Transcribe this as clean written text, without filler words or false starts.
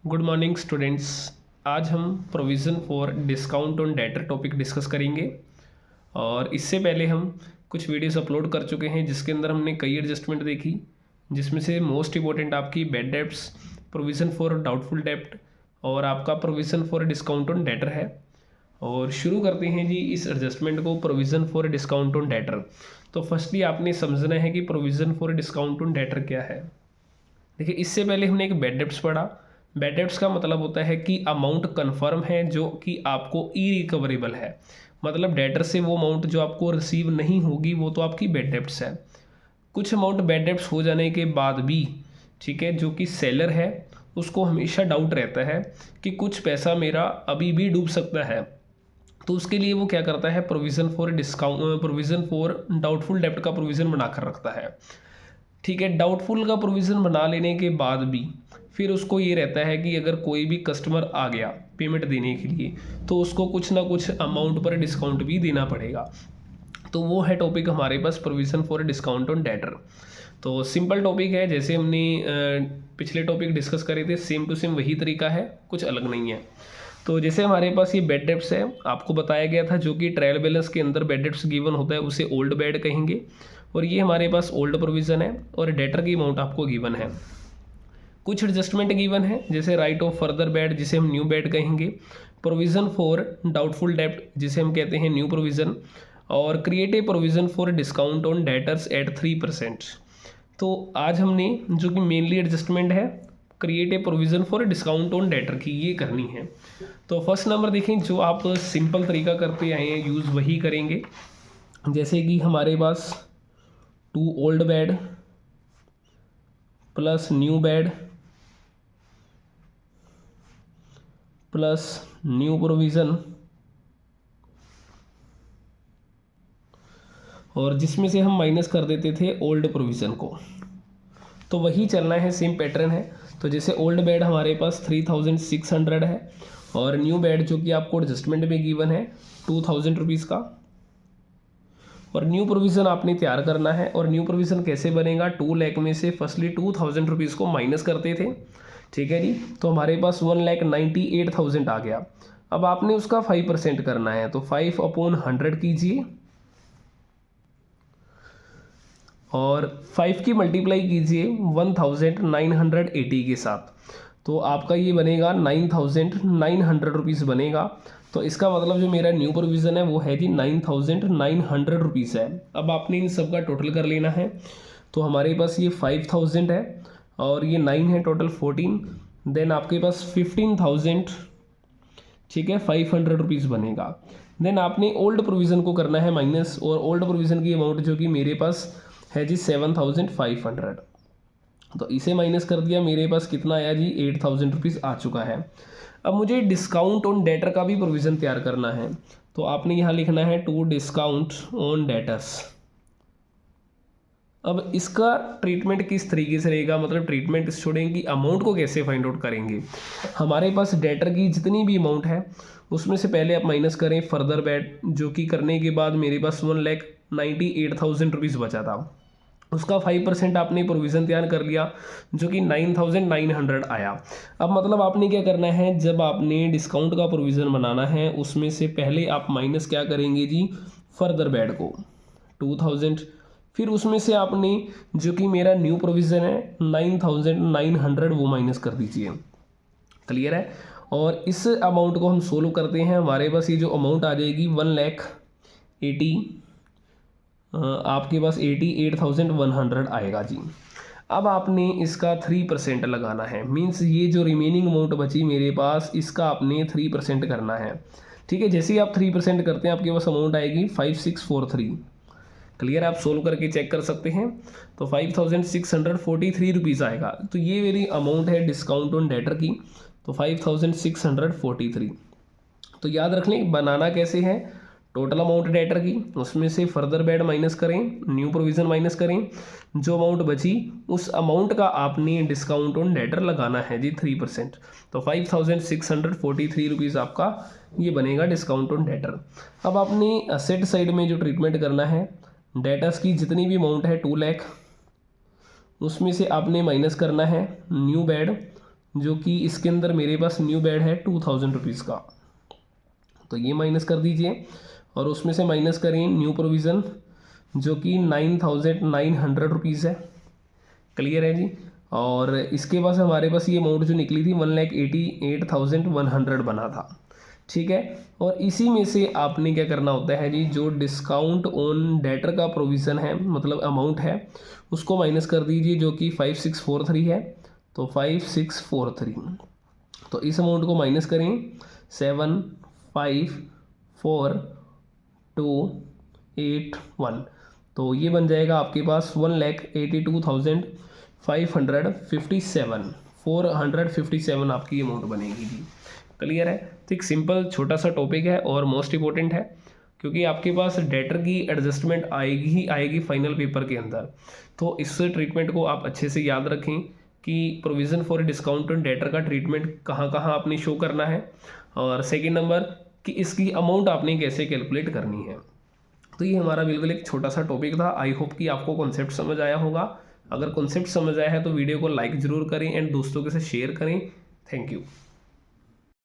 Good morning students. आज हम provision for discount on debtor topic discuss करेंगे। और इससे पहले हम कुछ वीडियोस अपलोड कर चुके हैं जिसके अंदर हमने कई एडजस्टमेंट देखी, जिसमें से मोस्ट इंपॉर्टेंट आपकी bad debts, provision for doubtful डेब्ट और आपका provision for discount on debtor है। और शुरू करते हैं जी इस एडजस्टमेंट को, provision for discount on debtor. तो फर्स्टली आपने समझना है कि provision for discount on debtor क्या है। देखिए, इससे पहले हमने एक बैड डेब्ट्स पढ़ा। बैड डेब्ट्स का मतलब होता है कि अमाउंट कन्फर्म है जो कि आपको इरिकवरेबल है, मतलब डेटर से वो अमाउंट जो आपको रिसीव नहीं होगी वो तो आपकी बैड डेब्ट्स है। कुछ अमाउंट बैड डेब्ट्स हो जाने के बाद भी, ठीक है, जो कि सेलर है उसको हमेशा डाउट रहता है कि कुछ पैसा मेरा अभी भी डूब सकता है, तो उसके लिए वो क्या करता है, provision for discount, provision for doubtful डेब्ट का प्रोविज़न बनाकर रखता है। ठीक है, डाउटफुल का प्रोविज़न बना लेने के बाद भी फिर उसको ये रहता है कि अगर कोई भी कस्टमर आ गया पेमेंट देने के लिए तो उसको कुछ ना कुछ अमाउंट पर डिस्काउंट भी देना पड़ेगा। तो वो है टॉपिक हमारे पास, provision for discount on debtor. तो सिंपल टॉपिक है, जैसे हमने पिछले टॉपिक डिस्कस करे थे, सेम टू सेम वही तरीका है, कुछ अलग नहीं है। तो जैसे हमारे पास ये बैड डेब्ट्स है, आपको बताया गया था जो कि ट्रायल बैलेंस के अंदर बैड डेब्ट्स गिवन होता है उसे ओल्ड बैड कहेंगे, और ये हमारे पास ओल्ड प्रोविज़न है और डेटर की अमाउंट आपको गिवन है। कुछ एडजस्टमेंट गिवन है, जैसे राइट ऑफ फर्दर बैड जिसे हम न्यू बैड कहेंगे, प्रोविज़न फॉर डाउटफुल डेब्ट जिसे हम कहते हैं न्यू प्रोविज़न, और create a provision for discount on debtors at 3%। तो आज हमने जो कि मेनली एडजस्टमेंट है create a provision for discount on debtor की, ये करनी है। तो फर्स्ट नंबर देखें, जो आप सिंपल तरीका करते आए हैं यूज़ वही करेंगे। जैसे कि हमारे पास to old bad plus new bad plus new provision, और जिसमें से हम माइनस कर देते थे ओल्ड प्रोविज़न को। तो वही चलना है, सेम पैटर्न है। तो जैसे ओल्ड बेड हमारे पास 3600 है और न्यू बेड जो कि आपको एडजस्टमेंट में गिवन है 2000 रुपीज़ का, और न्यू प्रोविज़न आपने तैयार करना है। और न्यू प्रोविज़न कैसे बनेगा, 2 लाख में से फर्स्टली 2000 रुपीज़ को माइनस करते थे, ठीक है जी। तो हमारे पास 1,98,000 आ गया। अब आपने उसका 5% करना है, तो 5/100 कीजिए और 5 की मल्टीप्लाई कीजिए 1980 के साथ, तो आपका ये बनेगा 9,900 रुपीज़ बनेगा। तो इसका मतलब जो मेरा न्यू प्रोविज़न है वो है जी 9,900 रुपीज़ है। अब आपने इन सब का टोटल कर लेना है, तो हमारे पास ये 5,000 है और ये 9 है, टोटल 14, देन आपके पास 15,000, ठीक है, 500 रुपीज़ बनेगा। देन आपने ओल्ड प्रोविज़न को करना है माइनस, और ओल्ड प्रोविज़न की अमाउंट जो कि मेरे पास है जी 7,500, तो इसे माइनस कर दिया, मेरे पास कितना आया जी 8,000 रुपीज़ आ चुका है। अब मुझे डिस्काउंट ऑन डेटर का भी प्रोविज़न तैयार करना है, तो आपने यहाँ लिखना है टू डिस्काउंट ऑन डेटर्स। अब इसका ट्रीटमेंट किस तरीके से रहेगा, मतलब ट्रीटमेंट छोड़ेंगे कि अमाउंट को कैसे फाइंड आउट करेंगे। हमारे पास डेटर की जितनी भी अमाउंट है उसमें से पहले आप माइनस करें फर्दर बैड, जो कि करने के बाद मेरे पास 1,98,000 रुपीज़ बचा था। उसका 5% आपने प्रोविज़न तैयार कर लिया जो कि 9,900 आया। अब मतलब आपने क्या करना है, जब आपने डिस्काउंट का प्रोविज़न बनाना है उसमें से पहले आप माइनस क्या करेंगे जी, फर्दर बैड को 2,000, फिर उसमें से आपने जो कि मेरा न्यू प्रोविज़न है 9,900 वो माइनस कर दीजिए। क्लियर है। और इस अमाउंट को हम सोल्व करते हैं, हमारे पास ये जो अमाउंट आ जाएगी 1,80,000, आपके पास 88,100 आएगा जी। अब आपने इसका 3% लगाना है, मीन्स ये जो रिमेनिंग अमाउंट बची मेरे पास इसका आपने 3% करना है, ठीक है। जैसे ही आप 3% करते हैं आपके पास अमाउंट आएगी 5,643। क्लियर, आप सोल्व करके चेक कर सकते हैं। तो 5,643 रुपीज़ आएगा। तो ये मेरी अमाउंट है डिस्काउंट ऑन डेटर की, तो 5,643। तो याद रख लें बनाना कैसे है, टोटल अमाउंट डेटर की, उसमें से फर्दर बैड माइनस करें, न्यू प्रोविज़न माइनस करें, जो अमाउंट बची उस अमाउंट का आपने डिस्काउंट ऑन डेटर लगाना है जी 3%। तो 5,643 रुपीज़ आपका ये बनेगा डिस्काउंट ऑन डेटर। अब आपने असेट साइड में जो ट्रीटमेंट करना है, डेटर्स की जितनी भी अमाउंट है 2 लाख, उसमें से आपने माइनस करना है न्यू बैड जो कि इसके अंदर मेरे पास न्यू बेड है 2000 रुपीज़ का, तो ये माइनस कर दीजिए। और उसमें से माइनस करें न्यू प्रोविज़न जो कि 9900 रुपीज़ है। क्लियर है जी। और इसके पास हमारे पास ये अमाउंट जो निकली थी 1,88,100 बना था। ठीक है। और इसी में से आपने क्या करना होता है जी, जो डिस्काउंट ऑन डेटर का प्रोविज़न है, मतलब अमाउंट है, उसको माइनस कर दीजिए, जो कि 5643 है। तो 5643, तो इस अमाउंट को माइनस करें 754,281, तो ये बन जाएगा आपके पास 1,82,557, 457 आपकी अमाउंट बनेगी जी। क्लियर है। तो एक सिंपल छोटा सा टॉपिक है और मोस्ट इंपॉर्टेंट है, क्योंकि आपके पास डेटर की एडजस्टमेंट आएगी ही आएगी फाइनल पेपर के अंदर। तो इस ट्रीटमेंट को आप अच्छे से याद रखें कि provision for discount on debtor का ट्रीटमेंट कहाँ कहाँ आपने शो करना है, और सेकंड नंबर कि इसकी अमाउंट आपने कैसे कैलकुलेट करनी है। तो ये हमारा बिल्कुल एक छोटा सा टॉपिक था। आई होप कि आपको कॉन्सेप्ट समझ आया होगा। अगर कॉन्सेप्ट समझ आया है तो वीडियो को लाइक ज़रूर करें एंड दोस्तों के साथ शेयर करें। Thank you.